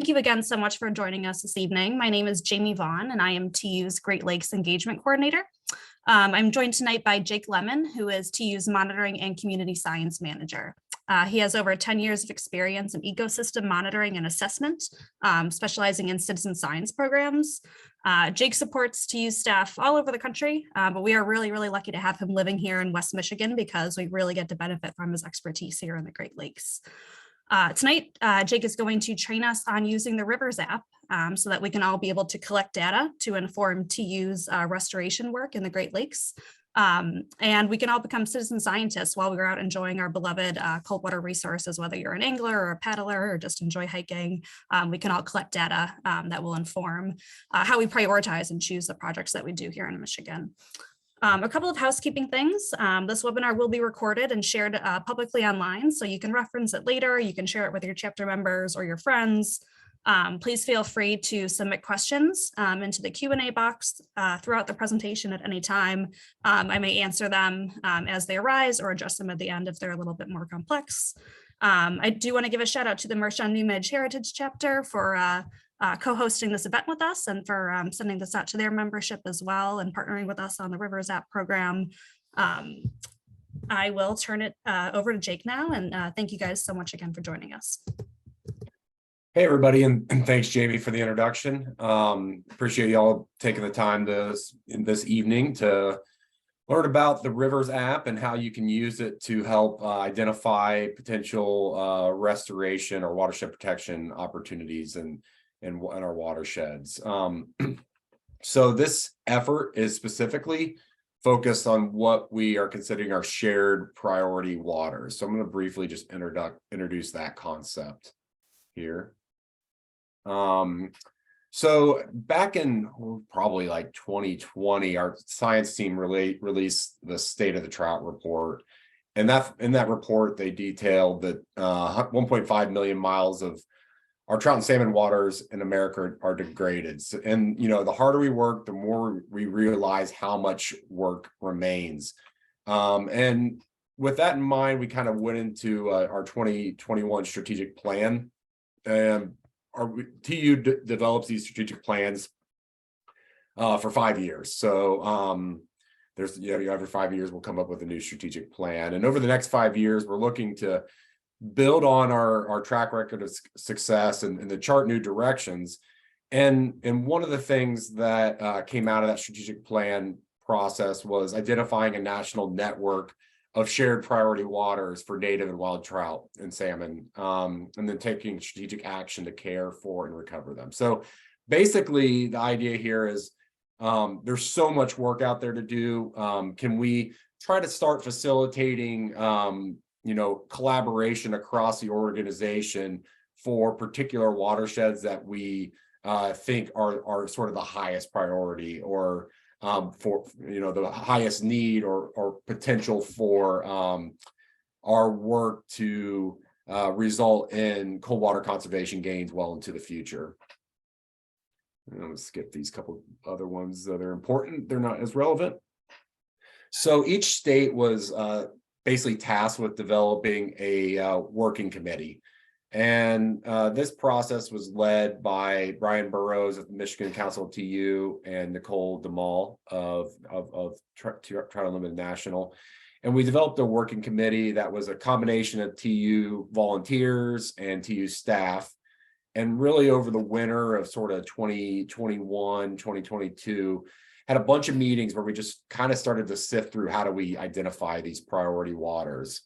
Thank you again so much for joining us this evening. My name is Jamie Vaughn, and I am TU's Great Lakes Engagement Coordinator. I'm joined tonight by Jake Lemon, who is TU's Monitoring and Community Science Manager. He has over 10 years of experience in ecosystem monitoring and assessment, specializing in citizen science programs. Jake supports TU staff all over the country, but we are really lucky to have him living here in West Michigan because we really get to benefit from his expertise here in the Great Lakes. Tonight, Jake is going to train us on using the Rivers app so that we can all be able to collect data to inform TU's restoration work in the Great Lakes. And we can all become citizen scientists while we're out enjoying our beloved cold water resources, whether you're an angler or a paddler or just enjoy hiking. We can all collect data that will inform how we prioritize and choose the projects that we do here in Michigan. A couple of housekeeping things. This webinar will be recorded and shared publicly online, so you can reference it later. You can share it with your chapter members or your friends. Please feel free to submit questions into the Q&A box throughout the presentation at any time. I may answer them as they arise or address them at the end if they're a little bit more complex. I do want to give a shout out to the Mershon-Newmedge Heritage chapter for co-hosting this event with us and for sending this out to their membership as well and partnering with us on the Rivers app program. I will turn it over to Jake now, and thank you guys so much again for joining us. Hey everybody, and thanks Jamie for the introduction. Appreciate y'all taking the time this evening to learn about the Rivers app and how you can use it to help identify potential restoration or watershed protection opportunities in our watersheds. So this effort is specifically focused on what we are considering our shared priority waters. So I'm going to briefly just introduce that concept here. So back in probably like 2020, our science team released the State of the Trout report. And in that report, they detailed that 1.5 million miles of our trout and salmon waters in America are degraded. So, and the harder we work, the more we realize how much work remains. And with that in mind, we kind of went into our 2021 strategic plan. TU develops these strategic plans for 5 years. So there's every 5 years we'll come up with a new strategic plan. And over the next 5 years, we're looking to build on our track record of success and to chart new directions. And one of the things that came out of that strategic plan process was identifying a national network of shared priority waters for native and wild trout and salmon, and then taking strategic action to care for and recover them. So basically the idea here is there's so much work out there to do. Can we try to start facilitating collaboration across the organization for particular watersheds that we think are sort of the highest priority or for the highest need or potential for our work to result in cold water conservation gains well into the future. I'm going to skip these couple other ones that are important. They're not as relevant. So each state was basically tasked with developing a working committee. And this process was led by Brian Burrows of the Michigan Council of TU and Nicole DeMall of Trout Unlimited National. And we developed a working committee that was a combination of TU volunteers and TU staff. And really over the winter of sort of 2021, 2022, had a bunch of meetings where we just kind of started to sift through how do we identify these priority waters.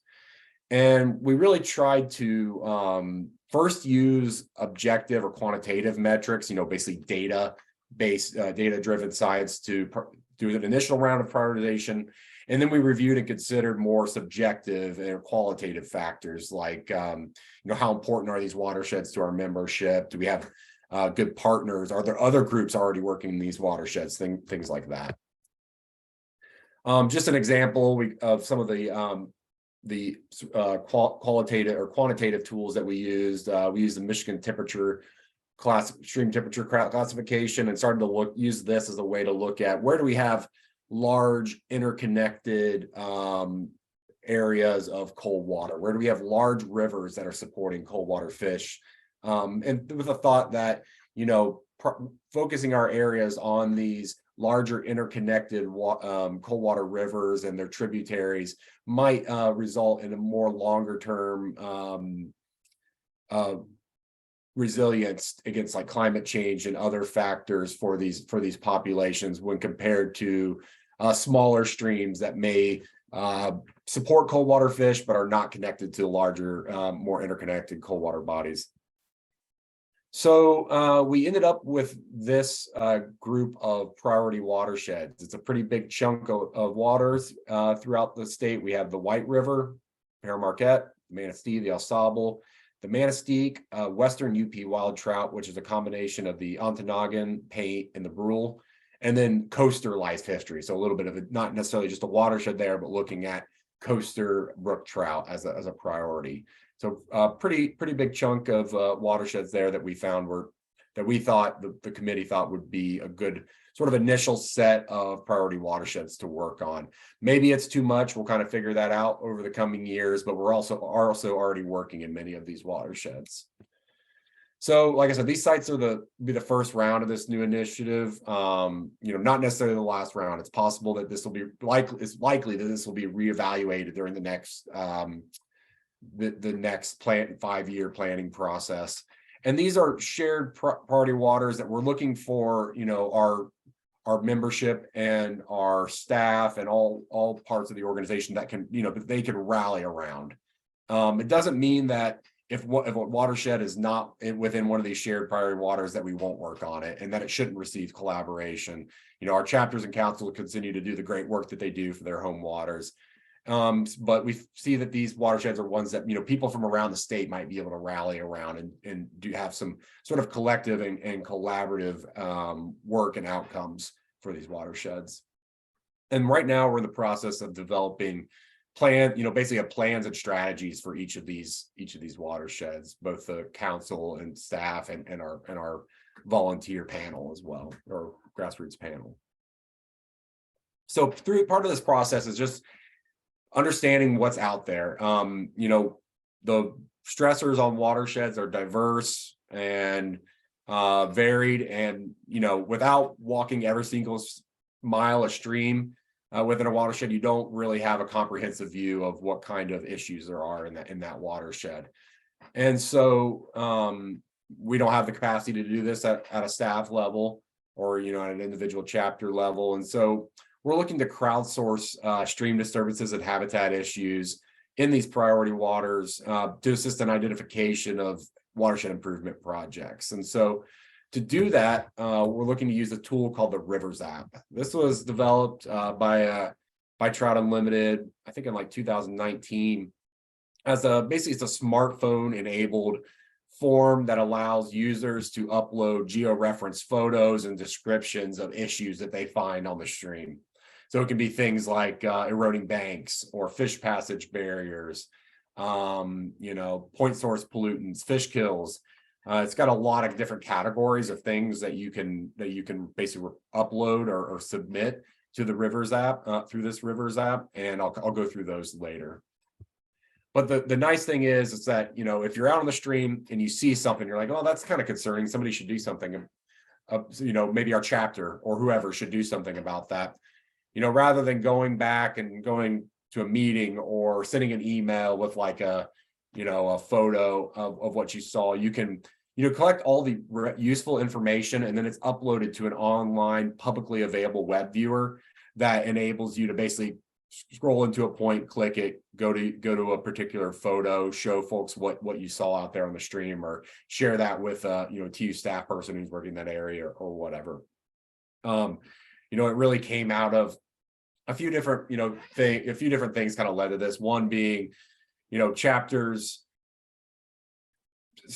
And we really tried to first use objective or quantitative metrics, basically data-based, data-driven science to do an initial round of prioritization. And then we reviewed and considered more subjective and qualitative factors like, how important are these watersheds to our membership? Do we have good partners? Are there other groups already working in these watersheds? Things like that. Just an example of some of the qualitative or quantitative tools that we used. We used the Michigan extreme temperature classification and started to use this as a way to look at where do we have large interconnected areas of cold water? Where do we have large rivers that are supporting cold water fish And with the thought that, focusing our areas on these larger interconnected cold water rivers and their tributaries might result in a more longer term resilience against like climate change and other factors for these populations when compared to smaller streams that may support cold water fish but are not connected to larger, more interconnected cold water bodies. So we ended up with this group of priority watersheds. It's a pretty big chunk of waters throughout the state. We have the White River, Pere Marquette, the Manistee, the Au Sable, the Manistique, Western UP wild trout, which is a combination of the Ontonagon, Paint, and the Brule, and then coaster life history. So a little bit of it, not necessarily just a watershed there, but looking at coaster brook trout as a priority. So pretty big chunk of watersheds there that we found that we thought the committee thought would be a good sort of initial set of priority watersheds to work on. Maybe it's too much. We'll kind of figure that out over the coming years, but we're also already working in many of these watersheds. So like I said, these sites are be the first round of this new initiative. Not necessarily the last round. It's possible that this will be it's likely that this will be reevaluated during the next the next 5-year planning process. And these are shared priority waters that we're looking for, our membership and our staff and all parts of the organization that can, that they can rally around. It doesn't mean that if a watershed is not within one of these shared priority waters that we won't work on it and that it shouldn't receive collaboration. Our chapters and council continue to do the great work that they do for their home waters. But we see that these watersheds are ones that, people from around the state might be able to rally around and do have some sort of collective and collaborative work and outcomes for these watersheds. And right now we're in the process of developing basically plans and strategies for each of these watersheds, both the council and staff and our volunteer panel as well, or grassroots panel. So through part of this process is just understanding what's out there. The stressors on watersheds are diverse and varied, and without walking every single mile of stream within a watershed, you don't really have a comprehensive view of what kind of issues there are in that watershed. And so we don't have the capacity to do this at a staff level or at an individual chapter level. And so we're looking to crowdsource stream disturbances and habitat issues in these priority waters to assist in identification of watershed improvement projects. And so to do that, we're looking to use a tool called the Rivers app. This was developed by Trout Unlimited, I think in like 2019, as basically it's a smartphone enabled form that allows users to upload georeferenced photos and descriptions of issues that they find on the stream. So it can be things like eroding banks or fish passage barriers, point source pollutants, fish kills. It's got a lot of different categories of things that you can basically upload or submit to the Rivers app through this Rivers app, and I'll go through those later. But the nice thing is that if you're out on the stream and you see something, you're like, oh, that's kind of concerning. Somebody should do something. Maybe our chapter or whoever should do something about that. Rather than going back and going to a meeting or sending an email with like a photo of what you saw, you can, collect all the useful information, and then it's uploaded to an online publicly available web viewer that enables you to basically scroll into a point, click it, go to a particular photo, show folks what you saw out there on the stream, or share that with a TU staff person who's working that area or whatever. It really came out of a few different things kind of led to this. One being, chapters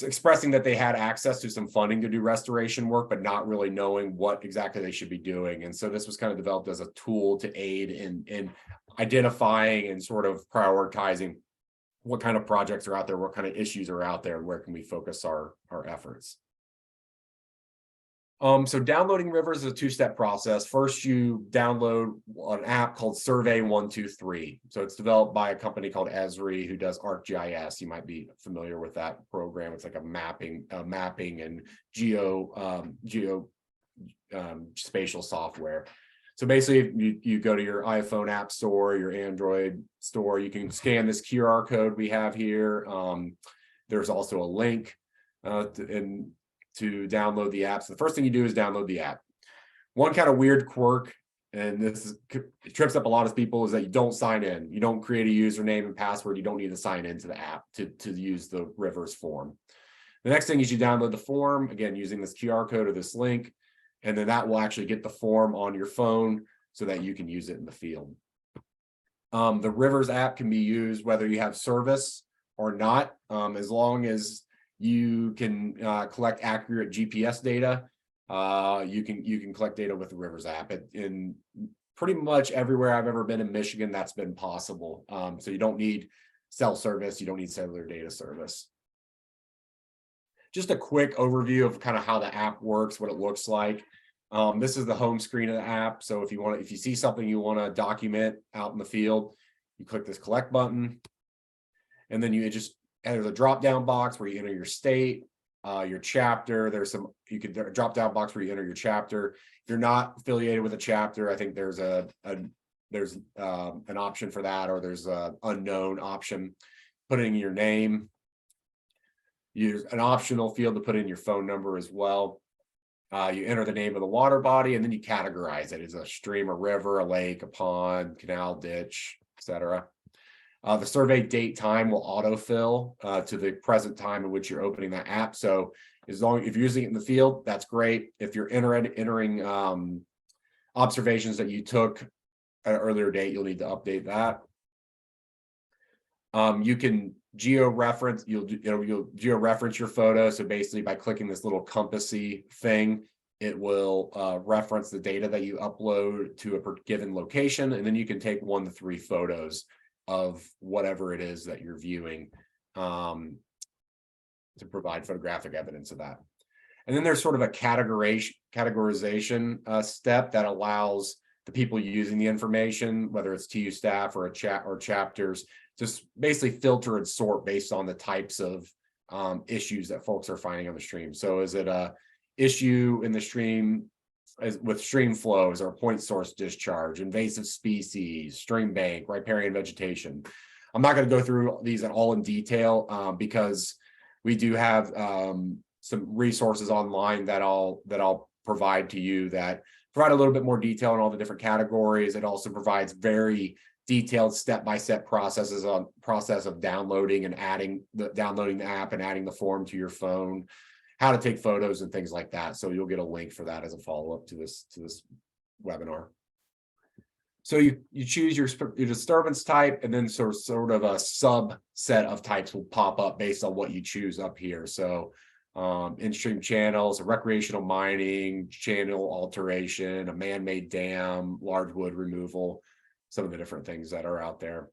expressing that they had access to some funding to do restoration work, but not really knowing what exactly they should be doing. And so this was kind of developed as a tool to aid in identifying and sort of prioritizing what kind of projects are out there, what kind of issues are out there, and where can we focus our efforts. So downloading Rivers is a two-step process. First, you download an app called Survey123. So it's developed by a company called Esri who does ArcGIS. You might be familiar with that program. It's like a mapping and spatial software. So basically, you go to your iPhone app store, your Android store, you can scan this QR code we have here. There's also a link to download the app. So the first thing you do is download the app. One kind of weird quirk, and it trips up a lot of people, is that you don't sign in. You don't create a username and password. You don't need to sign into the app to use the Rivers form. The next thing is you download the form, again, using this QR code or this link, and then that will actually get the form on your phone so that you can use it in the field. The Rivers app can be used whether you have service or not, as long as you can collect accurate GPS data. You can collect data with the Rivers app. In pretty much everywhere I've ever been in Michigan, that's been possible. So you don't need cell service, you don't need cellular data service. Just a quick overview of kind of how the app works, what it looks like. This is the home screen of the app. So if you see something you want to document out in the field, you click this collect button, and then there's a drop down box where you enter your state, your chapter. There's a drop down box where you enter your chapter. If you're not affiliated with a chapter, I think there's an option for that, or there's a unknown option. Put in your name. Use an optional field to put in your phone number as well. You enter the name of the water body, and then you categorize it as a stream, a river, a lake, a pond, canal, ditch, etc. The survey date time will autofill to the present time in which you're opening that app. So if you're using it in the field, that's great. If you're entering observations that you took at an earlier date, you'll need to update that. You can geo-reference, you'll geo-reference your photo. So basically by clicking this little compassy thing, it will reference the data that you upload to a given location, and then you can take 1 to 3 photos of whatever it is that you're viewing to provide photographic evidence of that. And then there's sort of a categorization step that allows the people using the information, whether it's TU staff or chapters, just basically filter and sort based on the types of issues that folks are finding on the stream. So is it a issue in the stream with stream flows or point source discharge, invasive species, stream bank, riparian vegetation? I'm not going to go through these at all in detail because we do have some resources online that I'll provide to you that provide a little bit more detail on all the different categories. It also provides very detailed step-by-step process of downloading the app and adding the form to your phone, how to take photos and things like that. So you'll get a link for that as a follow-up to this webinar. So you choose your disturbance type, and then sort of a subset of types will pop up based on what you choose up here. So in-stream channels, recreational mining, channel alteration, a man-made dam, large wood removal, some of the different things that are out there.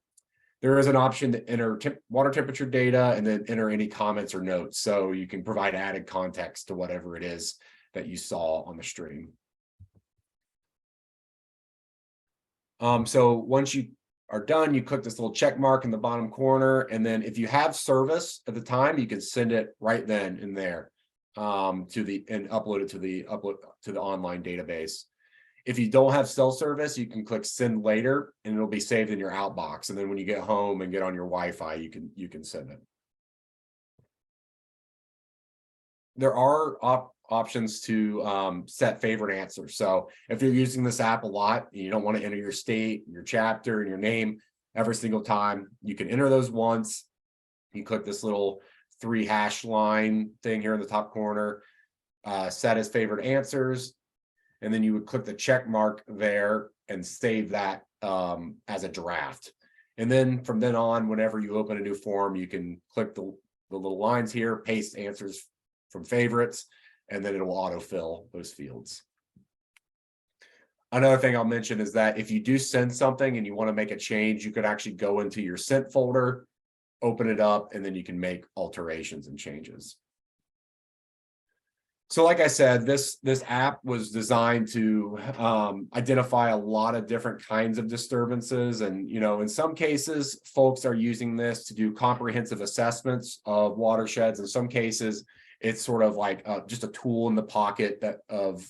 There is an option to enter water temperature data and then enter any comments or notes. So you can provide added context to whatever it is that you saw on the stream. So once you are done, you click this little check mark in the bottom corner. And then if you have service at the time, you can send it right then and there and upload it to the online database. If you don't have cell service, you can click send later and it'll be saved in your outbox. And then when you get home and get on your Wi-Fi, you can send it. There are options to set favorite answers. So if you're using this app a lot and you don't want to enter your state, your chapter, and your name every single time, you can enter those once. You click this little 3 hash line thing here in the top corner, set as favorite answers. And then you would click the check mark there and save that as a draft. And then from then on, whenever you open a new form, you can click the little lines here, paste answers from favorites, and then it will autofill those fields. Another thing I'll mention is that if you do send something and you want to make a change, you could actually go into your sent folder, open it up, and then you can make alterations and changes. So like I said, this app was designed to identify a lot of different kinds of disturbances. And, in some cases, folks are using this to do comprehensive assessments of watersheds. In some cases, it's sort of like just a tool in the pocket of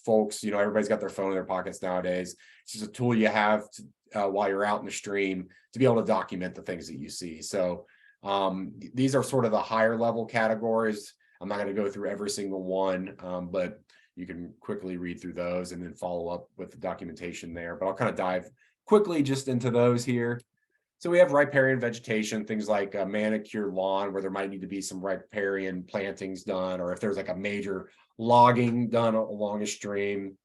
folks. Everybody's got their phone in their pockets nowadays. It's just a tool you have while you're out in the stream to be able to document the things that you see. So these are sort of the higher level categories. I'm not going to go through every single one, but you can quickly read through those and then follow up with the documentation there. But I'll kind of dive quickly just into those here. So we have riparian vegetation, things like a manicured lawn where there might need to be some riparian plantings done, or if there's like a major logging done along a stream.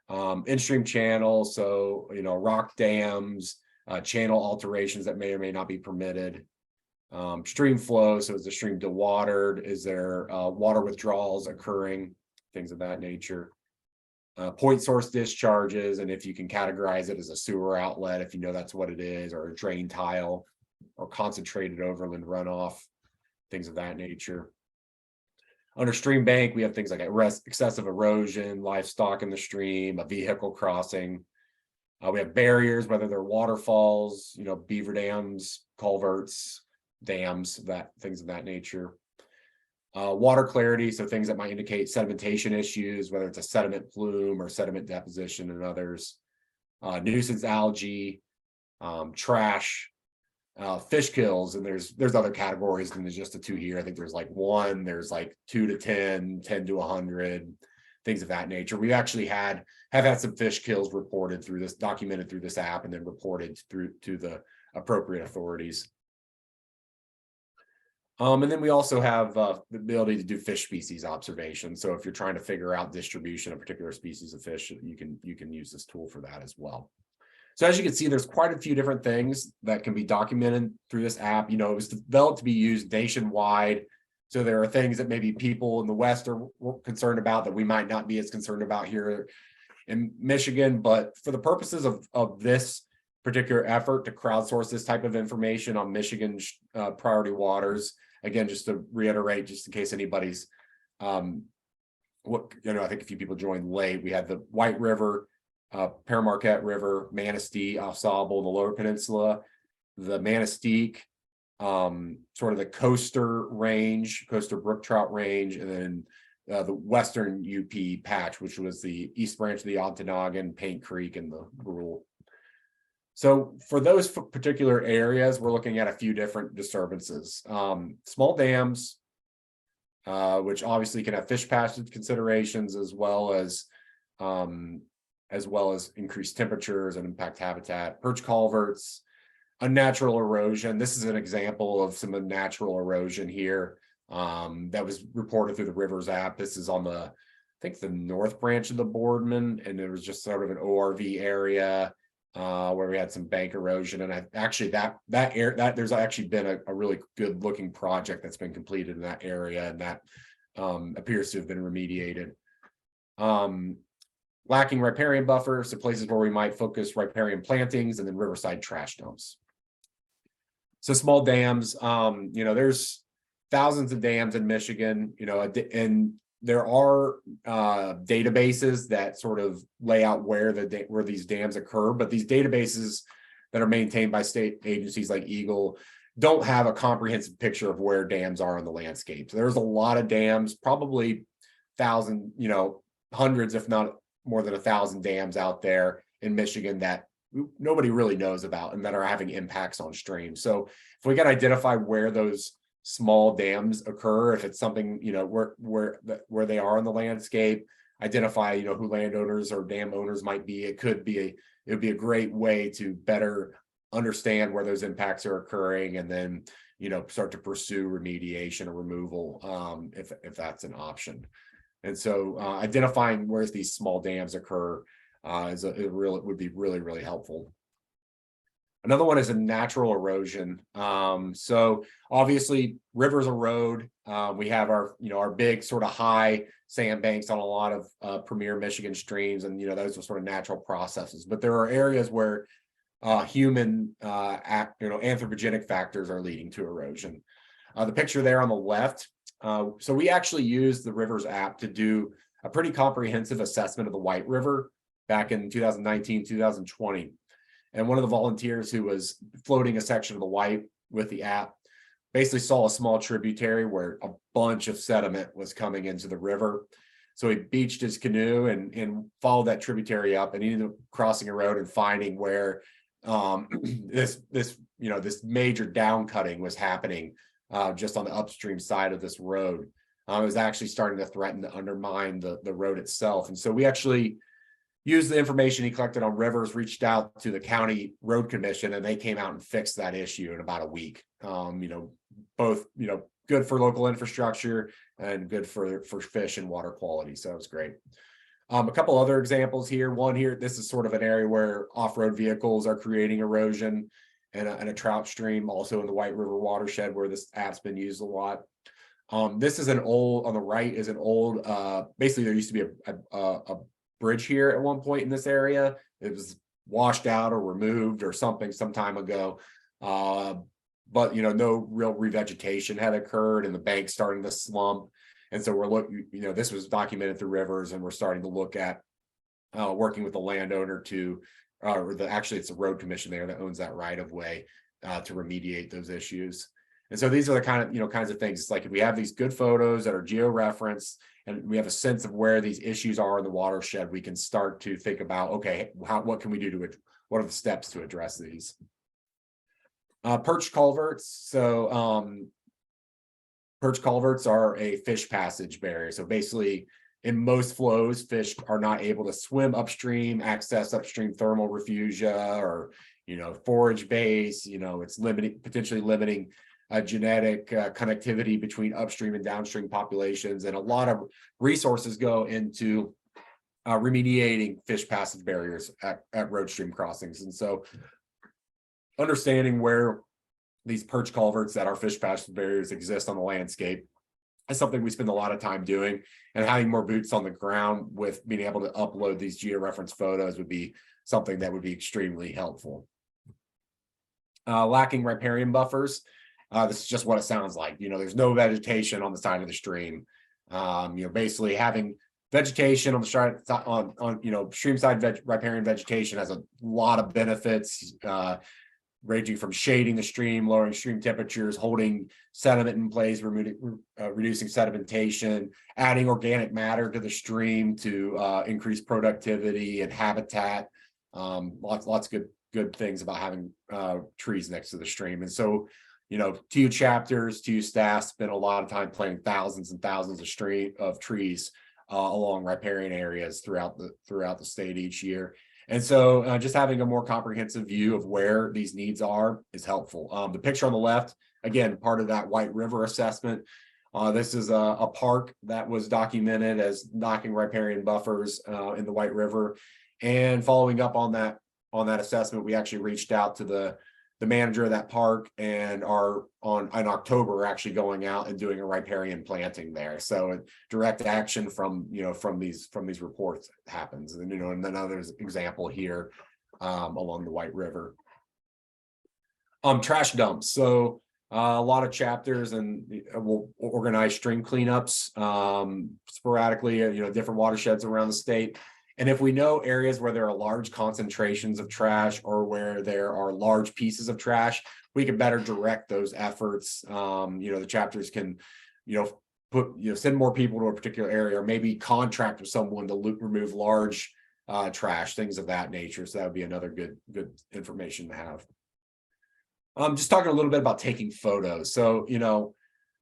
In-stream channels, so rock dams, channel alterations that may or may not be permitted. Stream flow, so is the stream dewatered? Is there water withdrawals occurring? Things of that nature. Point source discharges, and if you can categorize it as a sewer outlet, if that's what it is, or a drain tile, or concentrated overland runoff, things of that nature. Under stream bank, we have things like excessive erosion, livestock in the stream, a vehicle crossing. We have barriers, whether they're waterfalls, beaver dams, culverts, dams, things of that nature. Water clarity, so things that might indicate sedimentation issues, whether it's a sediment plume or sediment deposition and others. Nuisance algae, trash, fish kills, and there's other categories than there's just the two here. I think there's like 1, there's like 2 to 10, 10 to 100, things of that nature. We actually have had some fish kills reported through this, documented through this app, and then reported through to the appropriate authorities. And then we also have the ability to do fish species observation. So if you're trying to figure out distribution of particular species of fish, you can use this tool for that as well. So as you can see, there's quite a few different things that can be documented through this app. It was developed to be used nationwide. So there are things that maybe people in the West are concerned about that we might not be as concerned about here in Michigan. But for the purposes of this particular effort to crowdsource this type of information on Michigan priority waters, again, just to reiterate, just in case anybody's, I think a few people joined late, we had the White River, Paramarquette River, Manistee, Au Sable, the Lower Peninsula, the Manistique, sort of the Coaster Range, Coaster Brook Trout Range, and then the Western UP patch, which was the East Branch of the Ontonagon, Paint Creek, and the Brule. So for those particular areas, we're looking at a few different disturbances. Small dams, which obviously can have fish passage considerations, as well as increased temperatures and impact habitat. Perch culverts, unnatural erosion. This is an example of some unnatural erosion here that was reported through the Rivers app. This is on the North Branch of the Boardman, and there was just sort of an ORV area where we had some bank erosion. And there's actually been a really good looking project that's been completed in that area, and that appears to have been remediated. Lacking riparian buffer, so places where we might focus riparian plantings, and then riverside trash dumps. So small dams, there's thousands of dams in Michigan, and there are databases that sort of lay out where these dams occur, but these databases that are maintained by state agencies like Eagle don't have a comprehensive picture of where dams are on the landscape. So there's a lot of dams, probably hundreds, if not more than 1,000 dams out there in Michigan that nobody really knows about and that are having impacts on streams. So if we can identify where those small dams occur, if it's something where they are on the landscape, identify who landowners or dam owners might be, it would be a great way to better understand where those impacts are occurring, and then start to pursue remediation or removal if that's an option. And so identifying where these small dams occur would be really, really helpful. Another one is a natural erosion. So obviously rivers erode. We have our big sort of high sandbanks on a lot of premier Michigan streams, and those are sort of natural processes. But there are areas where human anthropogenic factors are leading to erosion. The picture there on the left So we actually used the Rivers app to do a pretty comprehensive assessment of the White River back in 2019, 2020. And one of the volunteers who was floating a section of the White with the app basically saw a small tributary where a bunch of sediment was coming into the river. So he beached his canoe and followed that tributary up, and he ended up crossing a road and finding where this major down cutting was happening just on the upstream side of this road. It was actually starting to threaten to undermine the road itself. And so we actually used the information he collected on Rivers, reached out to the county road commission, and they came out and fixed that issue in about a week. Both, good for local infrastructure and good for fish and water quality. So it was great. A couple other examples here. One here, this is sort of an area where off-road vehicles are creating erosion and a trout stream, also in the White River watershed where this app's been used a lot. This is on the right is an old, basically there used to be a bridge here at one point in this area. It was washed out or removed or something some time ago. But no real revegetation had occurred and the bank's starting to slump. And so we're looking, this was documented through Rivers, and we're starting to look at working with the landowner to, actually it's a road commission there that owns that right of way to remediate those issues. And so these are the kinds of things. It's like if we have these good photos that are geo-referenced and we have a sense of where these issues are in the watershed, we can start to think about, okay, what can we do what are the steps to address these? Perch culverts. So perch culverts are a fish passage barrier. So basically, in most flows, fish are not able to swim upstream, access upstream thermal refugia, or forage base. It's potentially limiting genetic connectivity between upstream and downstream populations, and a lot of resources go into remediating fish passage barriers at road stream crossings. And so understanding where these perch culverts that are fish passage barriers exist on the landscape is something we spend a lot of time doing, and having more boots on the ground with being able to upload these georeference photos would be something that would be extremely helpful. Lacking riparian buffers. This is just what it sounds like. There's no vegetation on the side of the stream. Basically having vegetation on the side on stream side riparian vegetation has a lot of benefits, ranging from shading the stream, lowering stream temperatures, holding sediment in place, reducing sedimentation, adding organic matter to the stream to increase productivity and habitat. Lots of good things about having trees next to the stream. And so TU chapters, TU staff spend a lot of time planting thousands and thousands of trees along riparian areas throughout the state each year. And so just having a more comprehensive view of where these needs are is helpful. The picture on the left, again, part of that White River assessment. This is a park that was documented as knocking riparian buffers in the White River. And following up on that assessment, we actually reached out to the manager of that park, and in October actually going out and doing a riparian planting there. So direct action from these reports happens. And and then there's example here along the White River. Trash dumps. So a lot of chapters, and we'll organize stream cleanups sporadically, different watersheds around the state. And if we know areas where there are large concentrations of trash or where there are large pieces of trash, we can better direct those efforts. The chapters can, send more people to a particular area, or maybe contract with someone to remove large trash, things of that nature. So that would be another good information to have. Just talking a little bit about taking photos. So,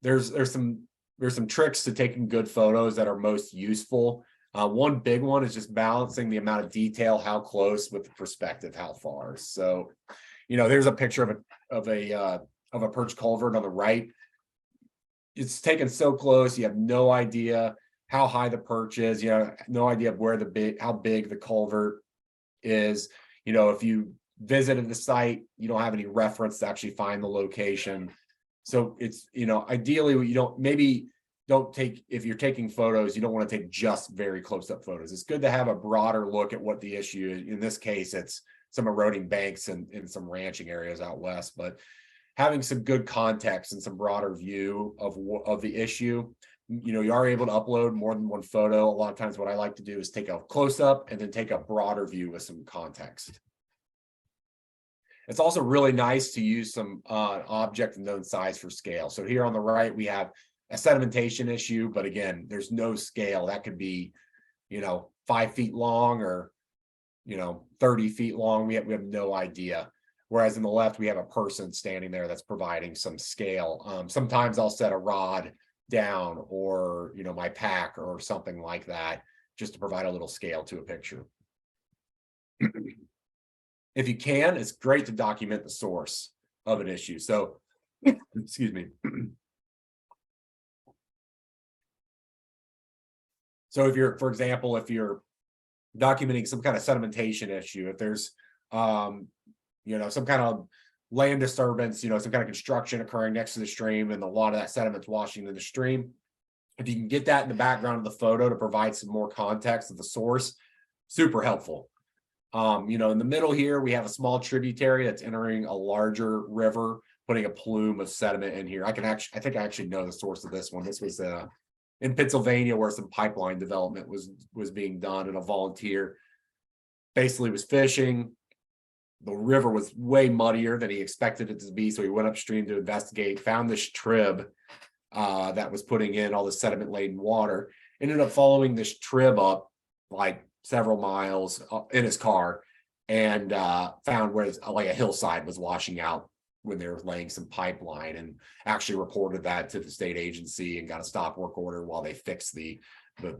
there's some tricks to taking good photos that are most useful. One big one is just balancing the amount of detail, how close, with the perspective, how far. So, there's a picture of a perch culvert on the right. It's taken so close, you have no idea how high the perch is. You have no idea of how big the culvert is. If you visited the site, you don't have any reference to actually find the location. So it's, ideally, if you're taking photos, you don't want to take just very close up photos. It's good to have a broader look at what the issue is. In this case, it's some eroding banks and in some ranching areas out west. But having some good context and some broader view of the issue. You know, you are able to upload more than one photo. A lot of times what I like to do is take a close-up and then take a broader view with some context. It's also really nice to use some object of known size for scale. So here on the right, we have a sedimentation issue, but again, there's no scale. That could be, you know, 5 feet long or, you know, 30 feet long. We have no idea. Whereas in the left, we have a person standing there that's providing some scale. Sometimes I'll set a rod down or, you know, my pack or something like that, just to provide a little scale to a picture. If you can, it's great to document the source of an issue. So, excuse me. So if you're, for example, if you're documenting some kind of sedimentation issue, if there's, you know, some kind of land disturbance, you know, some kind of construction occurring next to the stream and a lot of that sediment's washing into the stream, if you can get that in the background of the photo to provide some more context of the source, super helpful. You know, in the middle here, we have a small tributary that's entering a larger river, putting a plume of sediment in here. I think I actually know the source of this one. This was in Pennsylvania, where some pipeline development was being done, and a volunteer basically was fishing. The river was way muddier than he expected it to be, so he went upstream to investigate, found this trib that was putting in all the sediment laden water, ended up following this trib up like several miles in his car, and found where like a hillside was washing out when they were laying some pipeline, and actually reported that to the state agency and got a stop work order while they fixed the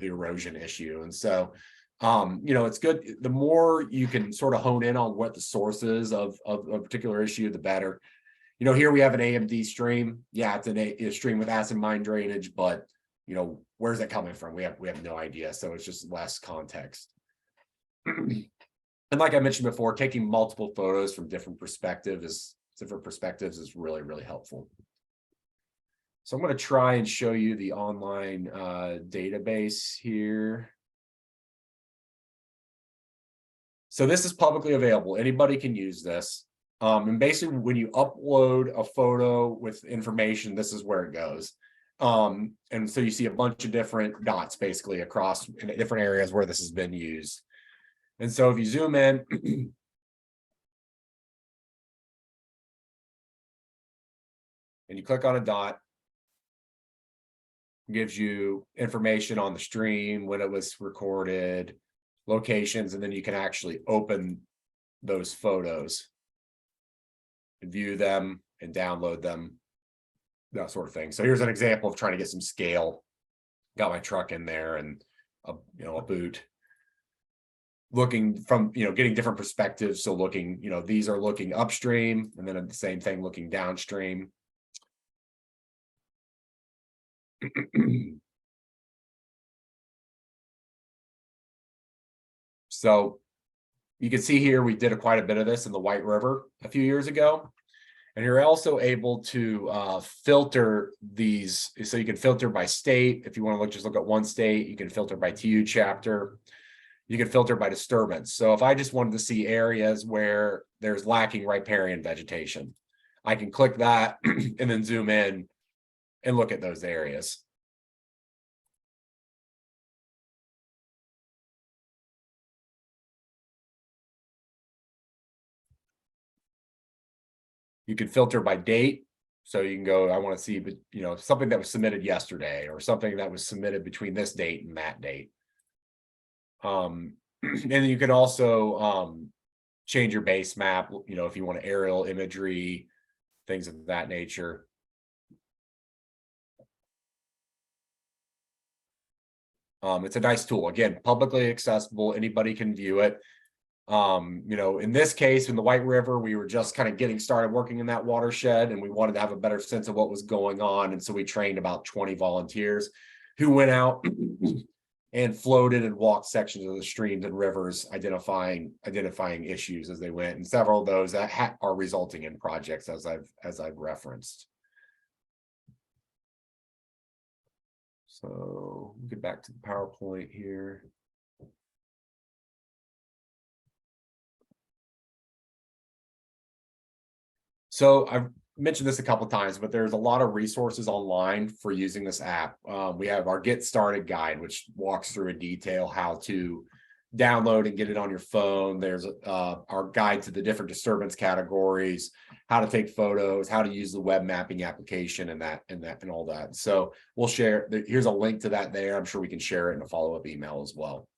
erosion issue. And so you know, it's good. The more you can sort of hone in on what the source is of a particular issue, the better. You know, here we have an AMD stream. Yeah, it's a stream with acid mine drainage, but you know, where's it coming from? We have no idea. So it's just less context. And like I mentioned before, taking multiple photos from different perspectives is really, really helpful. So I'm going to try and show you the online database here. So this is publicly available. Anybody can use this. And basically, when you upload a photo with information, this is where it goes. And so you see a bunch of different dots basically across in different areas where this has been used. And so if you zoom in, and you click on a dot, it gives you information on the stream, when it was recorded, locations, and then you can actually open those photos and view them and download them, that sort of thing. So here's an example of trying to get some scale. Got my truck in there and a boot. Looking from, getting different perspectives. So looking, these are looking upstream, and then the same thing looking downstream. So you can see here, we did quite a bit of this in the White River a few years ago. And you're also able to filter these. So you can filter by state. If you want to just look at one state, you can filter by TU chapter. You can filter by disturbance. So if I just wanted to see areas where there's lacking riparian vegetation, I can click that and then zoom in and look at those areas. You can filter by date. So you can go, I want to see, something that was submitted yesterday or something that was submitted between this date and that date. And then you can also change your base map, if you want aerial imagery, things of that nature. It's a nice tool. Again, publicly accessible. Anybody can view it. In this case, in the White River, we were just kind of getting started working in that watershed, and we wanted to have a better sense of what was going on. And so we trained about 20 volunteers who went out and floated and walked sections of the streams and rivers, identifying issues as they went. And several of those that are resulting in projects, as I've referenced. So we'll get back to the PowerPoint here. So mentioned this a couple times, but there's a lot of resources online for using this app. We have our Get Started guide, which walks through in detail how to download and get it on your phone. There's our guide to the different disturbance categories, how to take photos, how to use the web mapping application, and all that. So we'll share. Here's a link to that there. I'm sure we can share it in a follow-up email as well.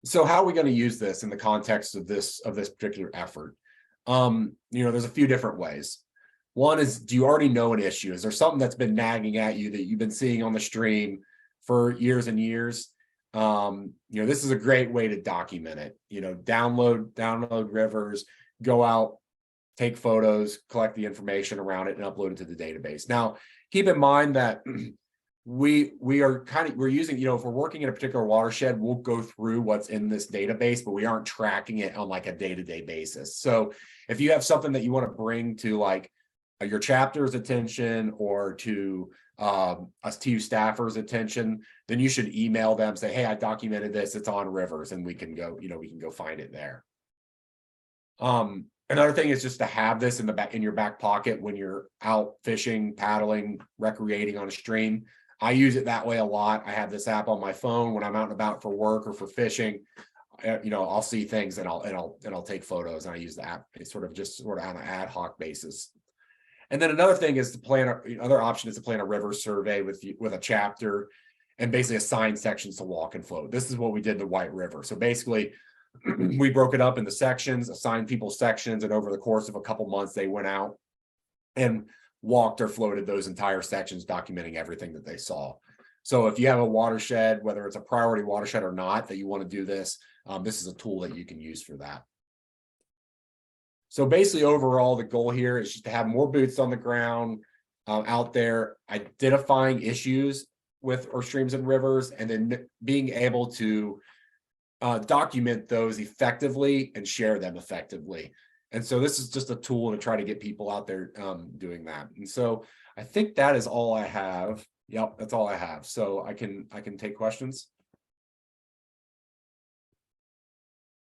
So how are we going to use this in the context of this particular effort? There's a few different ways. One is, do you already know an issue? Is there something that's been nagging at you that you've been seeing on the stream for years and years? This is a great way to document it. Download rivers, go out, take photos, collect the information around it, and upload it to the database. Now, keep in mind that we're using, if we're working in a particular watershed, we'll go through what's in this database, but we aren't tracking it on like a day-to-day basis. So if you have something that you want to bring to like your chapter's attention or to us TU staffers' attention, then you should email them, say, hey, I documented this, it's on Rivers, and we can go find it there. Another thing is just to have this in your back pocket when you're out fishing, paddling, recreating on a stream. I use it that way a lot. I have this app on my phone when I'm out and about for work or for fishing. I'll see things and I'll take photos, and I use the app sort of on an ad hoc basis. And then another thing is another option is to plan a river survey with a chapter and basically assign sections to walk and float. This is what we did in the White River. So basically, we broke it up into sections, assigned people sections, and over the course of a couple months, they went out and walked or floated those entire sections, documenting everything that they saw. So if you have a watershed, whether it's a priority watershed or not, that you want to do this, this is a tool that you can use for that. So basically, overall, the goal here is just to have more boots on the ground out there, identifying issues with our streams and rivers, and then being able to document those effectively and share them effectively. And so this is just a tool to try to get people out there doing that. And so I think that is all I have. Yep, that's all I have. So I can take questions.